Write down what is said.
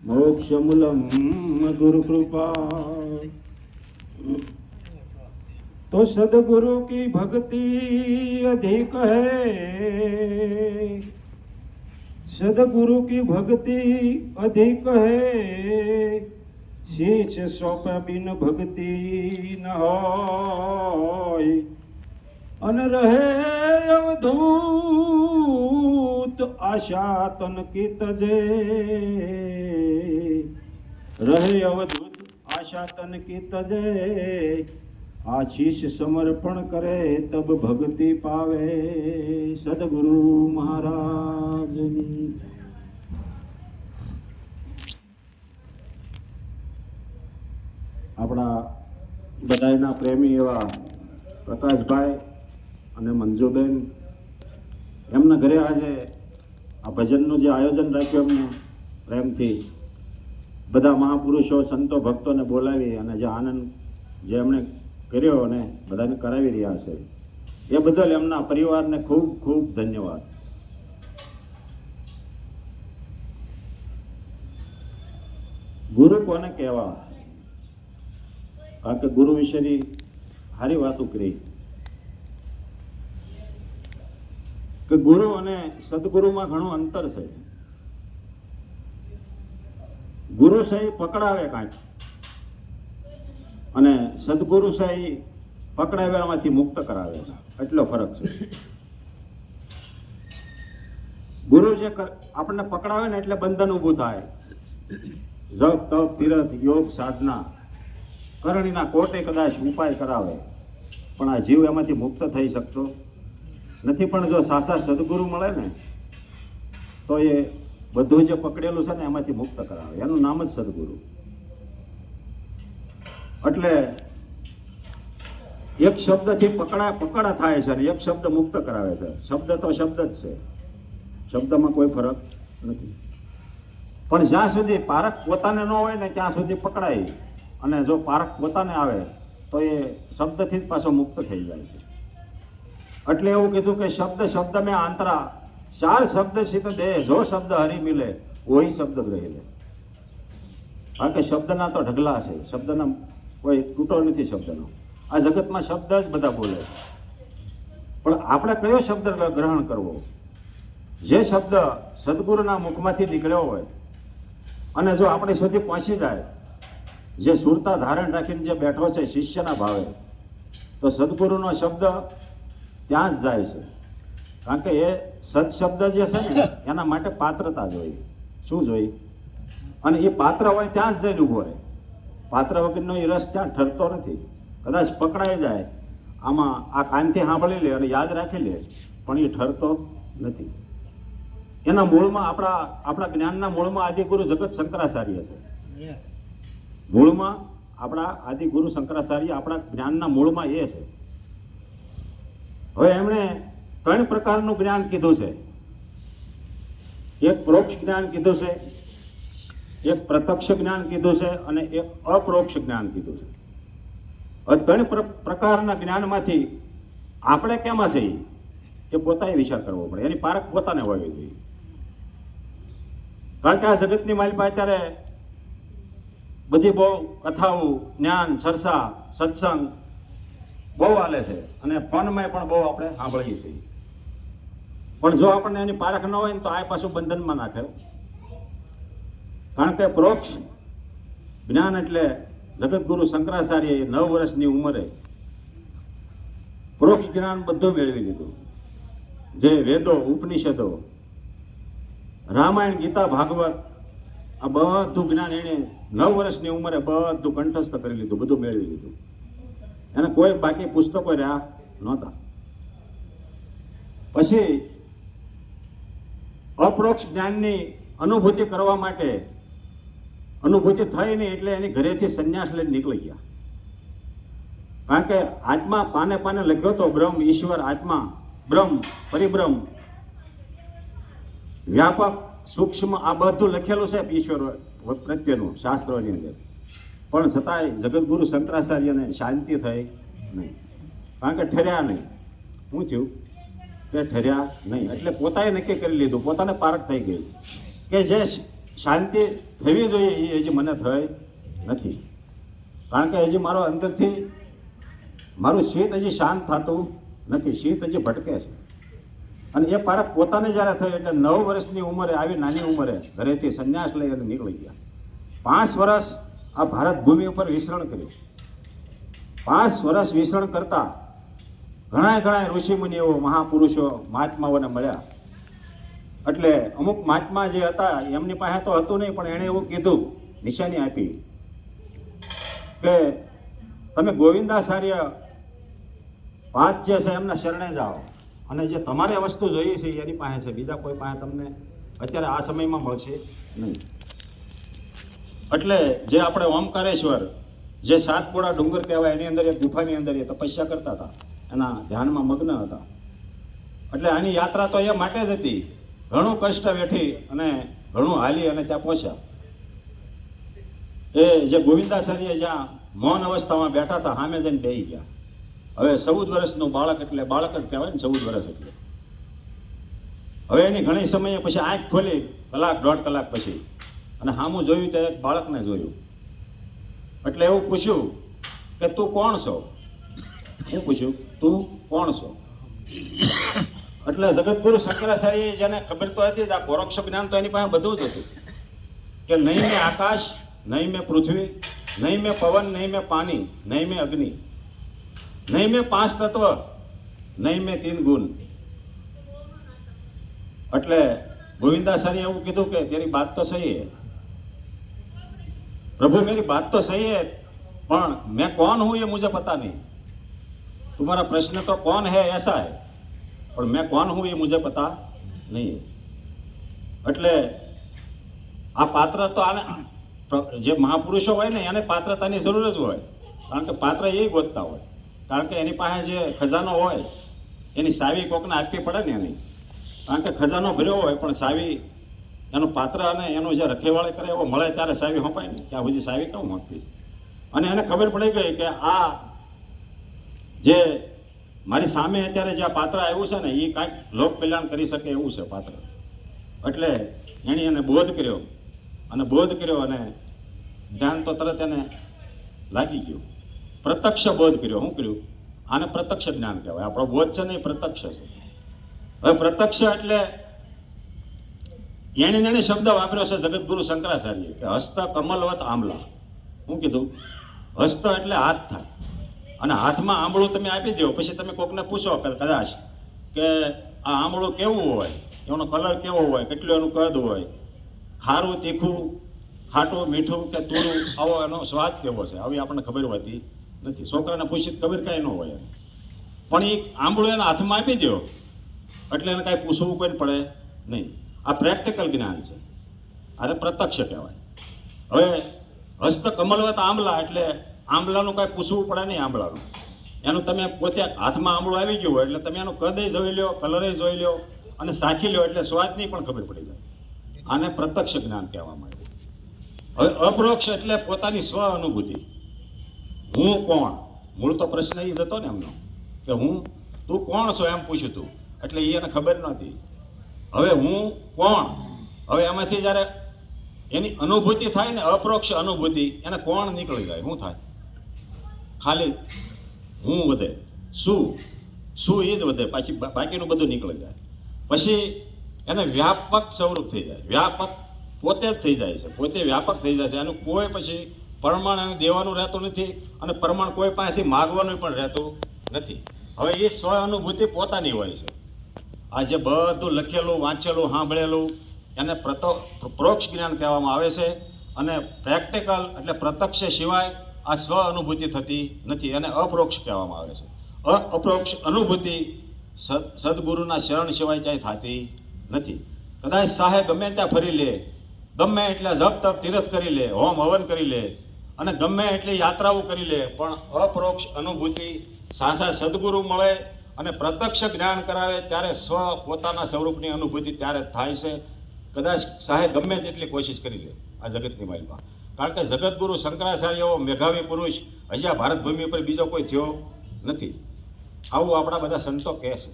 मोक्षमूलम गुरु कृपा। तो सदगुरु की भक्ति अधिक है, सदगुरु की भक्ति अधिक है, शीश सौंप बिन भक्ति न होय। अन रहे अवधूत आशा तन की तजे, रहे अवधूत आशा तन की तजे, आशीष समर्पण करे तब भक्ति पावे। सदगुरु महाराज ની આપણા બધાયના પ્રેમી એવા પ્રકાશભાઈ અને મંજુબેન, એમના ઘરે આજે આ ભજનનું જે આયોજન રાખ્યું એમને પ્રેમથી બધા મહાપુરુષો સંતો ભક્તોને બોલાવી અને જે આનંદ જે એમણે કર્યો અને બધાને કરાવી રહ્યા છે એ બદલ એમના પરિવારને ખૂબ ખૂબ ધન્યવાદ. ગુરુ કોને કહેવા? કારણ કે ગુરુ વિશેની સારી વાતો કરી કે ગુરુ અને સદગુરુમાં ઘણું અંતર છે. ગુરુ છે એ પકડાવે કાંઈક અને સદગુરુ છે એ પકડાવ્યામાંથી મુક્ત કરાવે છે, એટલો ફરક છે. ગુરુ જે આપણને પકડાવે ને એટલે બંધન ઊભું થાય. જપ તપ તીરથ યોગ સાધના કરણીના કોટે કદાચ ઉપાય કરાવે પણ આ જીવ એમાંથી મુક્ત થઈ શકતો નથી. પણ જો સાચા સદગુરુ મળે ને તો એ બધું જે પકડેલું છે ને એમાંથી મુક્ત કરાવે. એનું નામ જ સદગુરુ. એટલે એક શબ્દથી પકડા થાય છે અને એક શબ્દ મુક્ત કરાવે છે. શબ્દ તો શબ્દ જ છે, શબ્દમાં કોઈ ફરક નથી. પણ જ્યાં સુધી પારખ પોતાને ન હોય ને ત્યાં સુધી પકડાય, અને જો પારખ પોતાને આવે તો એ શબ્દથી જ પાછો મુક્ત થઈ જાય છે. એટલે એવું કીધું કે શબ્દ શબ્દ મેં આંતરા, ચાર શબ્દ સિત દે, જો શબ્દ હરી મિલે વહી શબ્દ ગ્રહી લે. કારણ કે શબ્દના તો ઢગલા છે, શબ્દના કોઈ તૂટો નથી શબ્દનો. આ જગતમાં શબ્દ જ બધા બોલે, પણ આપણે કયો શબ્દ ગ્રહણ કરવો? જે શબ્દ સદગુરુના મુખમાંથી નીકળ્યો હોય અને જો આપણે સુધી પહોંચી જાય, જે સુરતા ધારણ રાખીને જે બેઠો છે શિષ્યના ભાવે, તો સદગુરુનો શબ્દ ત્યાં જ જાય છે. કારણ કે એ સદશબ્દ જે છે ને એના માટે પાત્રતા જોઈએ. શું જોઈએ? અને એ પાત્ર હોય ત્યાં જ જઈને ઊભો રહે. પાત્ર વગરનો એ રસ ત્યાં ઠરતો નથી. કદાચ પકડાઈ જાય, આમાં આ કાનથી સાંભળી લે અને યાદ રાખી લે, પણ એ ઠરતો નથી. એના મૂળમાં આપણા જ્ઞાનના મૂળમાં આદિગુરુ જગત શંકરાચાર્ય છે. મૂળમાં આપણા આદિગુરુ શંકરાચાર્ય આપણા જ્ઞાનના મૂળમાં એ છે. હવે એમણે 3 પ્રકારનું જ્ઞાન કીધું છે. એક પ્રોક્ષ જ્ઞાન કીધું છે, એક પ્રત્યક્ષ જ્ઞાન કીધું છે અને એક અપ્રોક્ષ જ્ઞાન કીધું છે. હવે 3 પ્રકારના જ્ઞાનમાંથી આપણે કેમાં છે એ પોતાએ વિચાર કરવો પડે. એની પારખ પોતાને હોવી જોઈએ. કારણ કે આ જગતની માલિપા અત્યારે બધી બહુ કથાઓ, જ્ઞાન, ચર્ચા, સત્સંગ બહુ હાલે છે અને ફોનમાં પણ બહુ આપણે સાંભળીએ છીએ. પણ જો આપણને એની પારખ ન હોય ને તો આ પાછું બંધનમાં નાખે. કારણ કે પ્રોક્ષ જ્ઞાન એટલે જગતગુરુ શંકરાચાર્યએ 9 વર્ષની ઉંમરે પ્રોક્ષ જ્ઞાન બધું મેળવી લીધું. જે વેદો, ઉપનિષદો, રામાયણ, ગીતા, ભાગવત, આ બધું જ્ઞાન એણે 9 વર્ષની ઉંમરે બધું કંઠસ્થ કરી લીધું, બધું મેળવી લીધું. એને કોઈ બાકી પુસ્તકો રહ્યા નહોતા. પછી અપ્રોક્ષ જ્ઞાનની અનુભૂતિ કરવા માટે અનુભૂતિ થઈ નહીં એટલે એની ઘરેથી સંન્યાસ લઈને નીકળી ગયા. કારણ કે આત્મા પાને પાને લખ્યો તો બ્રહ્મ, ઈશ્વર, આત્મા, બ્રહ્મ, પરિબ્રહ્મ, વ્યાપક, સૂક્ષ્મ, આ બધું લખેલું છે ઈશ્વર પ્રત્યેનું શાસ્ત્રોની અંદર. પણ છતાંય જગતગુરુ શંકરાચાર્યને શાંતિ થઈ નહીં. કારણ કે ઠર્યા નહીં. શું થયું કે ઠર્યા નહીં. એટલે પોતાએ નક્કી કરી લીધું, પોતાને પારખ થઈ ગઈ કે જે શાંતિ થવી જોઈએ એ હજી મને થઈ નથી. કારણ કે હજી મારો અંદરથી મારું શીત હજી શાંત થતું નથી, શીત હજી ભટકે છે. અને એ પારખ પોતાને જ્યારે થઈ એટલે 9 વર્ષની ઉંમરે, આવી નાની ઉંમરે ઘરેથી સંન્યાસ લઈ અને નીકળી ગયા. 5 વર્ષ આ ભારત ભૂમિ ઉપર વિચરણ કર્યું. 5 વર્ષ વિચરણ કરતા ઘણા ઋષિમુનિઓ, મહાપુરુષો, મહાત્માઓને મળ્યા. એટલે અમુક મહાત્મા જે હતા એમની પાસે તો હતું નહીં, પણ એણે એવું કીધું, નિશાની આપી કે તમે ગોવિંદાચાર્ય પાદ જે છે એમના શરણે જાઓ અને જે તમારે વસ્તુ જોઈએ છે એની પાસે છે, બીજા કોઈ પાસે તમને અત્યારે આ સમયમાં મળશે નહીં. એટલે જે આપણે ઓમકારેશ્વર, જે સાતપુડા ડુંગર કહેવાય, એની અંદર એક ગુફાની અંદર એ તપસ્યા કરતા હતા, એના ધ્યાનમાં મગ્ન હતા. એટલે આની યાત્રા તો એ માટે જ હતી, ઘણું કષ્ટ વેઠી અને ઘણું હાલી અને ત્યાં પહોંચ્યા. એ જે ગોવિંદાચાર્ય જ્યાં મૌન અવસ્થામાં બેઠા હતા, સામે જઈને બેસી ગયા. હવે 14 વર્ષનું બાળક, એટલે બાળક જ કહેવાય ને 14 વર્ષ એટલે. હવે એની ઘણી સમયે પછી આંખ ખોલી, કલાક 1.5 કલાક પછી, અને સામું જોયું તો એક બાળકને જોયું. એટલે એવું પૂછ્યું કે તું કોણ છો? હું પૂછ્યું, તું કોણ છો? એટલે જગતગુરુ શંકરાચાર્ય, જેને ખબર તો હતી, આ પરોક્ષ જ્ઞાન તો એની પાસે બધું જ હતું, કે નહીં મેં આકાશ, નહીં મેં પૃથ્વી, નહીં મેં પવન, નહીં મેં પાણી, નહીં મેં અગ્નિ, नहीं मैं 5 तत्व, नहीं मैं 3 गुण. એટલે ગોવિંદાચાર્ય એવું કીધું કે તેરી बात तो सही है प्रभु, मेरी बात तो सही है, पर मैं कौन हूं ये मुझे पता नहीं. तुम्हारा प्रश्न तो कौन है ऐसा है, पर मैं कौन हूं ये मुझे पता नहीं है. એટલે આ પાત્ર તો આને જે મહાપુરુષો હોય ને એને પાત્રતાની જરૂર જ હોય, કારણ કે પાત્ર એ ગોતતા હોય. કારણ કે એની પાસે જે ખજાનો હોય એની ચાવી કોકને આપવી પડે ને એની, કારણ કે ખજાનો ભર્યો હોય પણ ચાવી એનું પાત્ર અને એનું જે રખેવાળી કરે એવો મળે ત્યારે ચાવી સોંપાય ને, ત્યાં સુધી ચાવી કેમ આપવી. અને એને ખબર પડી ગઈ કે આ જે મારી સામે અત્યારે જે આ પાત્ર આવ્યું છે ને એ કાંઈક લોક કલ્યાણ કરી શકે એવું છે પાત્ર. એટલે એણે એને બોધ કર્યો, અને ધ્યાન તો તરત એને લાગી ગયું. પ્રત્યક્ષ બોધ કર્યો. શું કર્યું? આને પ્રત્યક્ષ જ્ઞાન કહેવાય. આપણો બોધ છે ને એ પ્રત્યક્ષ છે. હવે પ્રત્યક્ષ એટલે એને શબ્દ વાપર્યો છે જગતગુરુ શંકરાચાર્ય કે હસ્ત કમલવત આંબલા. શું કીધું? હસ્ત એટલે હાથ થાય, અને હાથમાં આંબળું તમે આપી દો, પછી તમે કોકને પૂછો કે કદાચ કે આ આંબળું કેવું હોય, એનો કલર કેવો હોય, કેટલું એનું કદ હોય, ખારું, તીખું, ખાટું, મીઠું કે તુરું, આવો એનો સ્વાદ કેવો છે, આવી આપણને ખબર હોતી નથી. છોકરાને પૂછી ખબર કાંઈ ન હોય. પણ એ આંબળું એના હાથમાં આપી દો એટલે એને કાંઈ પૂછવું કોઈ પડે નહીં. આ પ્રેક્ટિકલ જ્ઞાન છે, આને પ્રત્યક્ષ કહેવાય. હવે હસ્ત કમલવત આંબલા એટલે આંબલાનું કાંઈ પૂછવું પડે નહીં. આંબલાનું એનું તમે પોતે હાથમાં આંબળું આવી ગયું હોય એટલે તમે એનું કદય જોઈ લો, કલરે જોઈ લો અને સાખી લો એટલે સ્વાદની પણ ખબર પડી જાય. આને પ્રત્યક્ષ જ્ઞાન કહેવામાં આવે. હવે અપરોક્ષ એટલે પોતાની સ્વ અનુભૂતિ. હું કોણ? મૂળ તો પ્રશ્ન એ જ હતો ને એમનો કે તું કોણ છો એમ પૂછ્યું તું, એટલે એને ખબર નહોતી. હવે હું કોણ, હવે એમાંથી જ્યારે એની અનુભૂતિ થાય ને, અપરોક્ષ અનુભૂતિ, એને કોણ નીકળી જાય. શું થાય? ખાલી હું વધે, શું એ જ વધે, પાછી બાકીનું બધું નીકળી જાય. પછી એને વ્યાપક સ્વરૂપ થઈ જાય. વ્યાપક પોતે જ થઈ જાય છે, પોતે વ્યાપક થઈ જાય છે. એનું કોઈ પછી પ્રમાણ એને દેવાનું રહેતું નથી, અને પ્રમાણ કોઈ પાસેથી માગવાનું પણ રહેતું નથી. હવે એ સ્વ અનુભૂતિ પોતાની હોય છે. આ જે બધું લખેલું, વાંચેલું, સાંભળેલું એને પરોક્ષ જ્ઞાન કહેવામાં આવે છે. અને પ્રેક્ટિકલ એટલે પ્રત્યક્ષ સિવાય આ સ્વ અનુભૂતિ થતી નથી, એને અપરોક્ષ કહેવામાં આવે છે. અપરોક્ષ અનુભૂતિ સદગુરુના શરણ સિવાય ક્યાંય થતી નથી. કદાચ સાહે ગમે ત્યાં ફરી લે, ગમે એટલે જપ તપ તીરથ કરી લે, હોમ હવન કરી લે, અને ગમે એટલી યાત્રાઓ કરી લે, પણ અપરોક્ષ અનુભૂતિ સાસા સદગુરુ મળે અને પ્રત્યક્ષ જ્ઞાન કરાવે ત્યારે સ્વ પોતાના સ્વરૂપની અનુભૂતિ ત્યારે થાય છે. કદાચ સાહે ગમે તેટલી કોશિશ કરી લે આ જગતની માલિકા, કારણ કે જગતગુરુ શંકરાચાર્ય એવો મેઘાવી પુરુષ હજી આ ભારત ભૂમિ પર બીજો કોઈ થયો નથી. આવું આપણા બધા સંતો કહે છે.